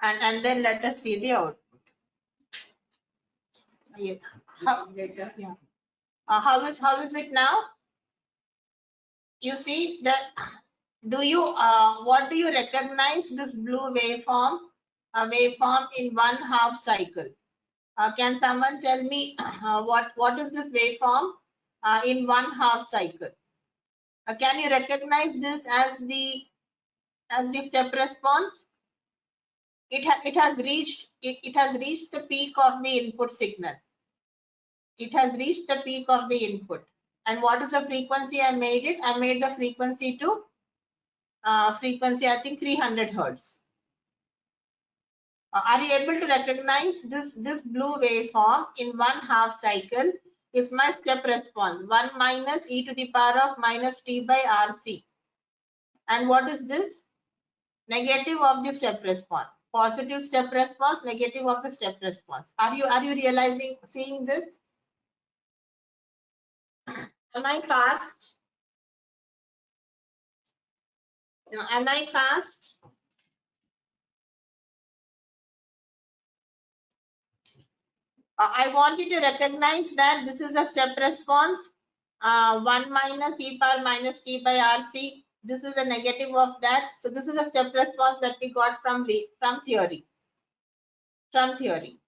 And then let us see the output. Yeah. How is it now? You see that? What do you recognize this blue waveform? A waveform in 1/2 cycle. Can someone tell me what is this waveform in 1/2 cycle? Can you recognize this as the step response? It has reached the peak of the input signal. It has reached the peak of the input. And what is the frequency I made it? I made the frequency to I think 300 hertz. Are you able to recognize this blue waveform in 1/2 cycle is my step response, 1 minus e to the power of minus t by RC. And what is this? Negative of the step response. Positive step response, negative of the step response. Are you seeing this? Am I fast? No, am I fast? I want you to recognize that this is the step response, 1 minus e power minus t by RC. This is the negative of that. So this is a step response that we got from theory. From theory.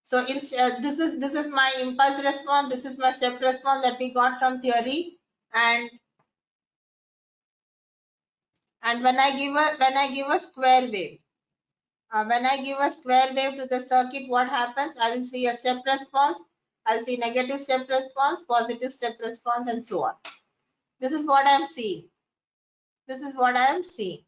So this is my impulse response. This is my step response that we got from theory. And when I give a square wave, when I give a square wave to the circuit, what happens? I will see a step response. I'll see negative step response, positive step response, and so on. This is what I am seeing. This is what I am seeing.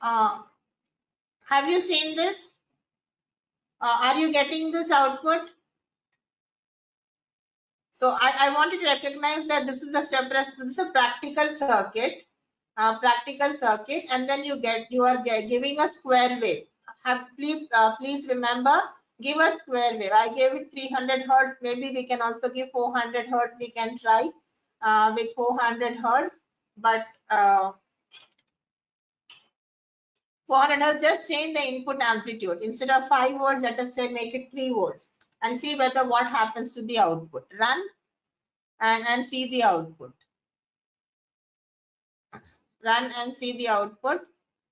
Have you seen this? Are you getting this output? So I wanted to recognize that this is the step response. This is a practical circuit. And then you are giving a square wave. Please remember, give a square wave. I gave it 300 hertz. Maybe we can also give 400 hertz. We can try with 400 hertz, but 400 hertz, just change the input amplitude. Instead of 5 volts, let us say make it 3 volts, and see whether what happens to the output. Run and see the output. Run and see the output.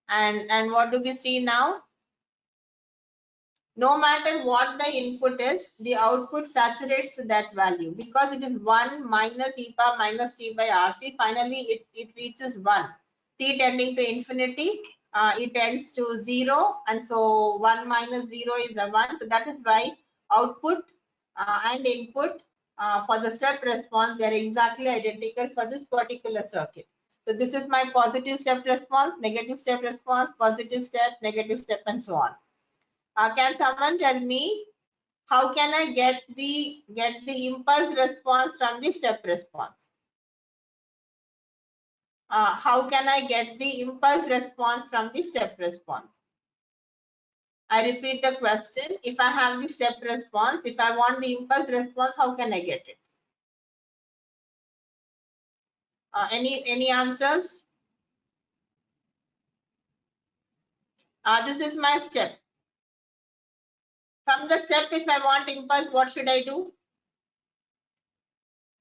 And what do we see now? no matter what the input is, the output saturates to that value because it is 1 minus e power minus c by rc. Finally, it reaches 1. T tending to infinity, it tends to 0. And so 1 minus 0 is a 1. So that is why output and input for the step response, they are exactly identical for this particular circuit. So this is my positive step response, negative step response, positive step, negative step, and so on. Can someone tell me how can I get the impulse response from the step response? How can I get the impulse response from the step response? I repeat the question. If I have the step response, if I want the impulse response, how can I get it? Any answers? This is my step. From the step, if I want impulse, what should I do?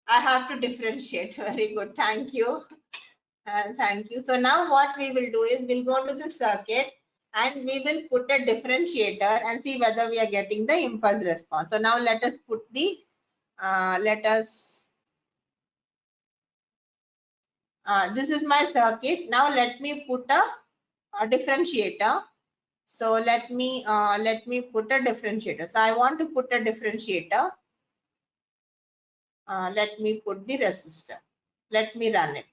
I have to differentiate. Very good. Thank you. Thank you. So now what we will do is we'll go to the circuit and we will put a differentiator and see whether we are getting the impulse response. So now let us put the, this is my circuit. Now let me put a differentiator. So let me put a differentiator. So I want to put a differentiator. Let me put the resistor. Let me run it.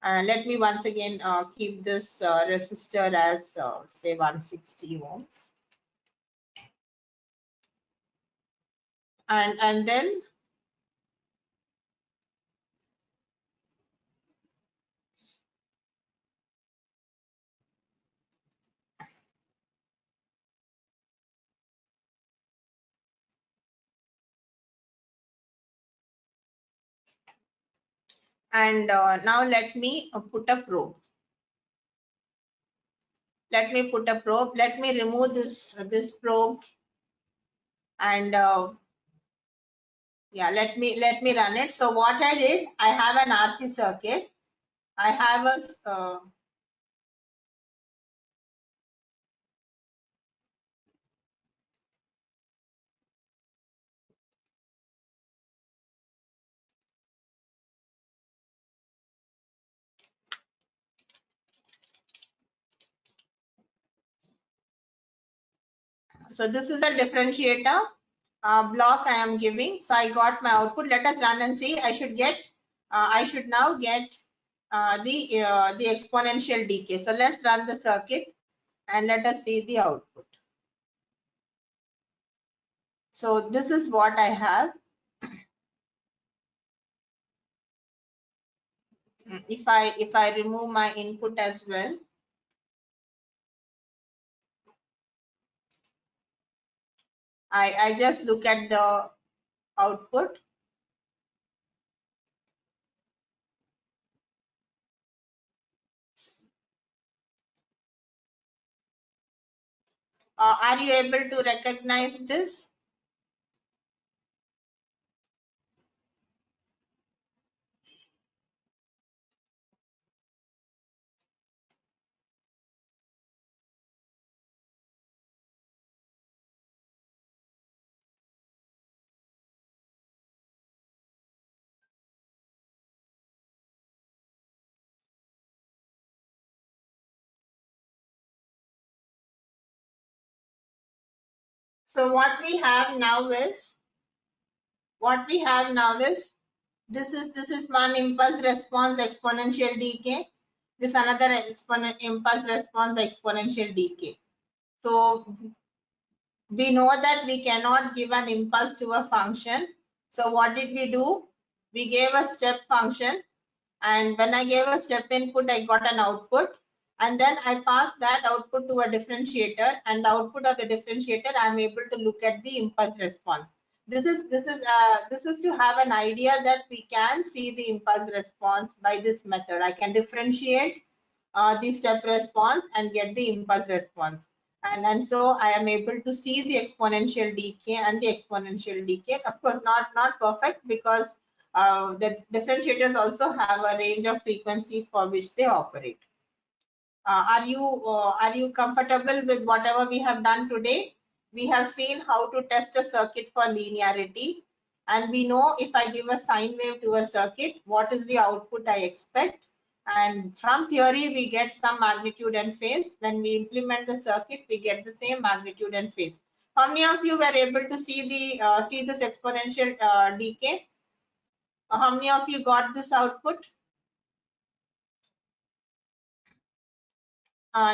Let me once again keep this resistor as say 160 ohms. And then now let me put a probe. Let me put a probe. Let me remove this probe, and yeah, let me run it. So what I did, I have an RC circuit. I have a so this is a differentiator block I am giving. So I got my output. Let us run and see. I should get I should now get the exponential decay. So let's run the circuit and let us see the output. So this is what I have. If I remove my input as well, I just look at the output. Are you able to recognize this? So what we have now is this is one impulse response exponential decay. This another impulse response exponential decay. So we know that we cannot give an impulse to a function. So what did we do? We gave a step function, and when I gave a step input, I got an output, and then I passed that output to a differentiator, and the output of the differentiator, I'm able to look at the impulse response. This is to have an idea that we can see the impulse response by this method. I can differentiate the step response and get the impulse response. And so I am able to see the exponential decay and the exponential decay. Of course, not perfect, because the differentiators also have a range of frequencies for which they operate. Are you comfortable with whatever we have done today? we have seen how to test a circuit for linearity, and we know if I give a sine wave to a circuit, what is the output I expect. And from theory, we get some magnitude and phase. When we implement the circuit, we get the same magnitude and phase. How many of you were able to see this exponential decay? How many of you got this output?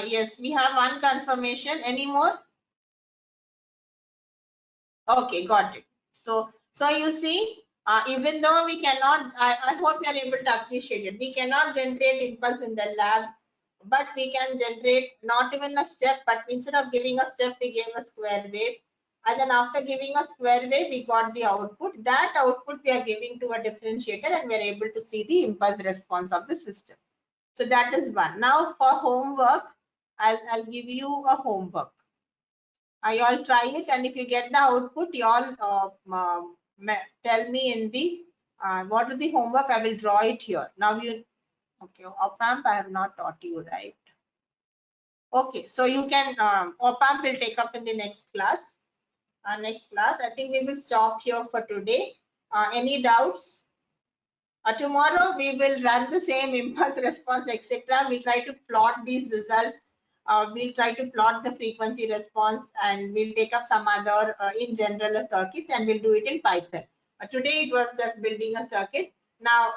Yes, we have one confirmation. Any more? Okay, got it. So you see, even though we cannot, I hope you are able to appreciate it. We cannot generate impulse in the lab, but we can generate not even a step, but instead of giving a step, we gave a square wave. And then after giving a square wave, we got the output. That output we are giving to a differentiator, and we are able to see the impulse response of the system. So that is one. Now for homework, I'll give you a homework. You all try it, and if you get the output, you all tell me in the what is the homework. I will draw it here. Now you, okay, op-amp I have not taught you, right? Okay, so you can op-amp will take up in the next class. Next class, I think we will stop here for today. Any doubts? Tomorrow we will run the same impulse response, etc. We'll try to plot these results. We'll try to plot the frequency response, and we'll take up some other in general a circuit, and we'll do it in Python. Today it was just building a circuit. Now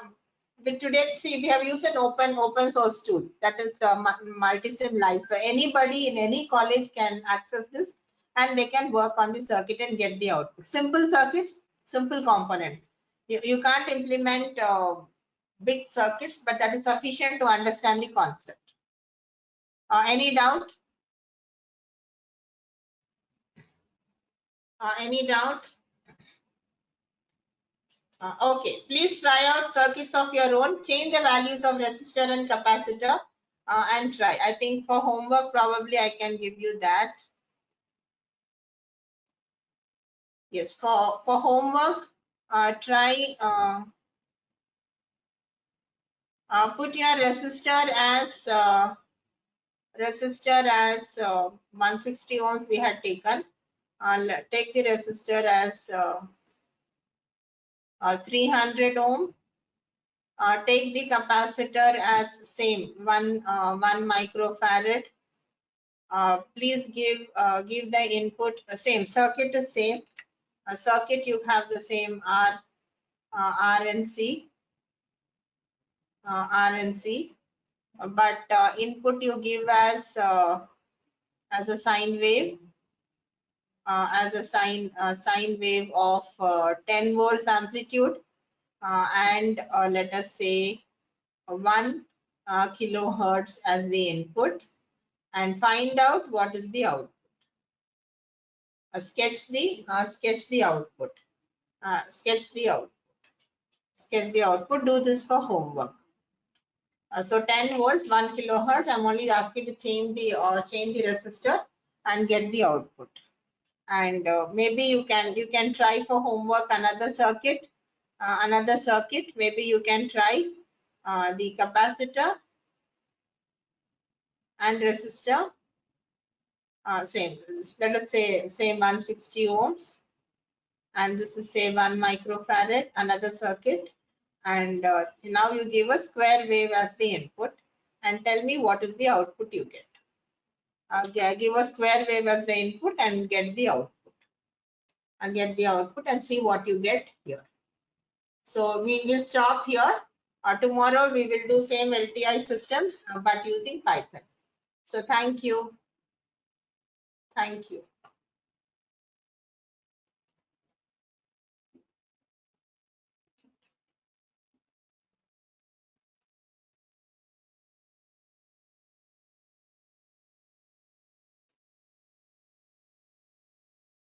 with today, see, we have used an open source tool, that is Multisim Live. So anybody in any college can access this, and they can work on the circuit and get the output. Simple circuits, simple components. You can't implement big circuits, but that is sufficient to understand the concept. Any doubt? Any doubt? Okay, please try out circuits of your own. Change the values of resistor and capacitor and try. I think for homework, probably I can give you that. Yes, for homework, try put your resistor as 160 ohms we had taken. Take the resistor as 300 ohm. Take the capacitor as same 1 microfarad. Please give the input same. Circuit is same. Circuit you have the same R and C. But input you give as a sine wave. As a sine wave of 10 volts amplitude, and let us say 1 kilohertz as the input, and find out what is the output. Sketch the output. Sketch the output. Do this for homework. So 10 volts, 1 kilohertz. I'm only asking to change the resistor and get the output. And maybe you can try for homework another circuit. Maybe you can try the capacitor and resistor. Same. Let us say 160 ohms, and this is say 1 microfarad. Another circuit, and now you give a square wave as the input, and tell me what is the output you get. Give a square wave as the input and get the output. And see what you get here. So we will stop here. Tomorrow we will do same LTI systems but using Python. So thank you. Thank you.